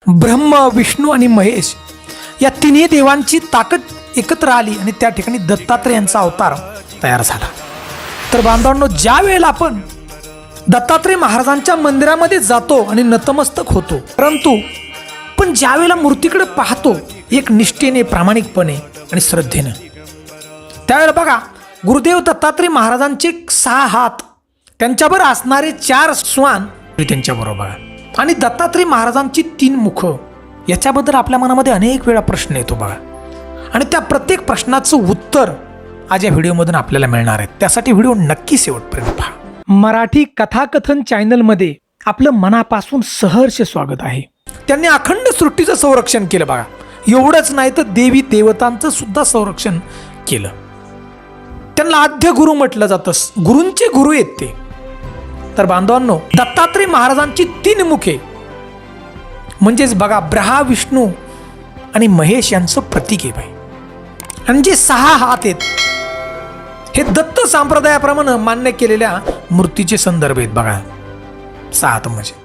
ब्रह्म, विष्णू आणि महेश या तिन्ही देवांची ताकद एकत्र आली आणि त्या ठिकाणी दत्तात्रय यांचा अवतार तयार झाला. तर बांधवांनो, ज्या वेळेला आपण दत्तात्रय महाराजांच्या मंदिरामध्ये जातो आणि नतमस्तक होतो, परंतु पण ज्या वेळेला मूर्तीकडे पाहतो एक निष्ठेने, प्रामाणिकपणे आणि श्रद्धेने, त्यावेळेला बघा गुरुदेव दत्तात्रय महाराजांचे 6 हात, त्यांच्यावर असणारे 4 श्वान त्यांच्याबरोबर आणि दत्तात्रय महाराजांची 3 मुख, याच्याबद्दल आपल्या मनामध्ये अनेक वेळा प्रश्न येतो बघा. आणि त्या प्रत्येक प्रश्नाचं उत्तर आज या व्हिडिओमधून आपल्याला मिळणार आहे. त्यासाठी व्हिडिओ नक्की शेवटपर्यंत पहा. मराठी कथाकथन चॅनलमध्ये आपलं मनापासून सहर्ष स्वागत आहे. त्यांनी अखंड सृष्टीचं संरक्षण केलं बघा. एवढंच नाही तर देवी देवतांचं सुद्धा संरक्षण केलं. त्यांना आद्य गुरु म्हटलं जातं, गुरूंचे गुरु आहेत ते. तर बांधवांनो, दत्तात्रय महाराजांची 3 मुखे म्हणजेच बघा ब्रह्मा, विष्णू आणि महेश यांचं प्रतीक आहे बाई. आणि जे 6 हात आहेत हे दत्त संप्रदायाप्रमाणे मान्य केलेल्या मूर्तीचे संदर्भ आहेत बघा. 6 हात म्हणजे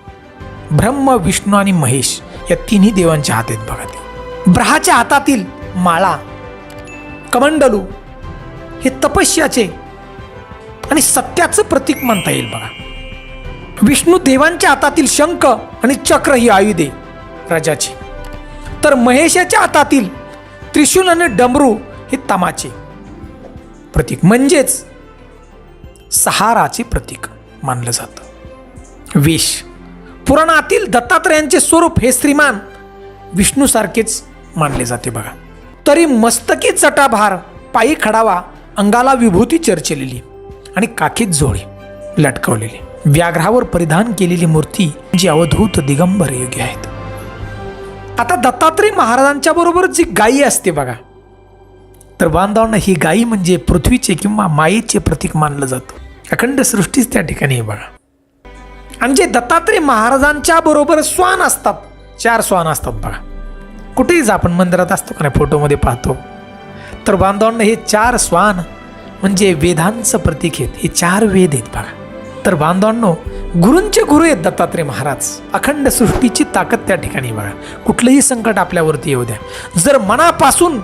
ब्रह्म, विष्णू आणि महेश या तिन्ही देवांचे हात आहेत बघा. ते ब्रह्माच्या हातातील माळा, कमंडलू हे तपस्याचे आणि सत्याचं प्रतीक म्हणता येईल बघा. विष्णू देवांच्या हातातील शंख आणि चक्र ही आयुधे राजाची, तर महेशाच्या हातातील त्रिशूल आणि डमरू हे तमाचे प्रतीक म्हणजेच सहाराचे प्रतीक मानलं जातं. वेश पुराणातील दत्तात्रयांचे स्वरूप हे श्रीमान विष्णूसारखेच मानले जाते बघा. तरी मस्तकी जटाभार, पायी खडावा, अंगाला विभूती चर्चलेली आणि काखेत झोळी लटकवलेली, व्याघ्रावर परिधान केलेली मूर्ती जी अवधूत दिगंबर योगी आहेत. आता दत्तात्रय महाराजांच्या बरोबर जी गायी असते बघा, तर बांधवांना ही गायी म्हणजे पृथ्वीचे किंवा मायेचे प्रतीक मानलं जातं. अखंड सृष्टीच त्या ठिकाणी आहे बघा. आणि जे दत्तात्रय महाराजांच्या बरोबर श्वान असतात, 4 श्वान असतात बघा. कुठेही जा, आपण मंदिरात असतो का नाही, फोटोमध्ये पाहतो, तर बांधवांना हे 4 श्वान म्हणजे वेदांचं प्रतीक आहेत. हे 4 वेद आहेत बघा. तर बांधवांनो, गुरूंचे गुरु आहेत दत्तात्रय महाराज. अखंड सृष्टीची ताकद त्या ठिकाणी बघा. कुठलंही संकट आपल्यावरती येऊ द्या, जर मनापासून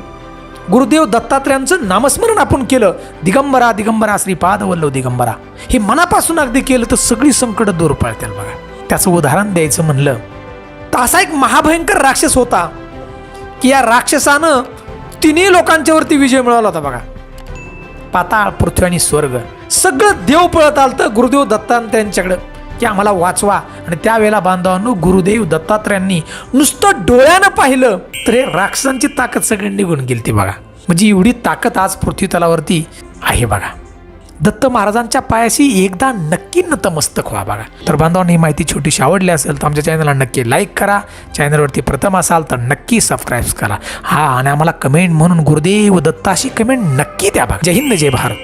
गुरुदेव दत्तात्रयांचं नामस्मरण आपण केलं, दिगंबरा दिगंबरा श्रीपाद वल्लभ दिगंबरा, हे मनापासून अगदी केलं तर सगळी संकट दूर पळतील बघा. त्याचं उदाहरण द्यायचं म्हणलं तर असा एक महाभयंकर राक्षस होता की या राक्षसानं 3 लोकांच्यावरती विजय मिळवला होता बघा. पाताळ, पृथ्वी आणि स्वर्ग सगळं देव पळत आलं गुरुदेव दत्तात्रयांच्याकडं की आम्हाला वाचवा. आणि त्यावेळेला बांधवांनो, गुरुदेव दत्तात्रयांनी नुसतं डोळ्यानं पाहिलं तर हे राक्षसांची ताकद सगळी निघून गेली ती बघा. म्हणजे एवढी ताकद आज पृथ्वी तलावरती आहे बघा. दत्त महाराजांच्या पायाशी एकदा नक्की नतमस्तक व्हा बघा. तर बांधवांनो, ही माहिती छोटीशी आवडली असेल तर आमच्या चॅनलला नक्की लाईक करा. चॅनलवरती प्रथम असाल तर नक्की सबस्क्राईब करा. आणि आम्हाला कमेंट म्हणून गुरुदेव दत्ताशी कमेंट नक्की द्या बघा. जय हिंद, जय भारत.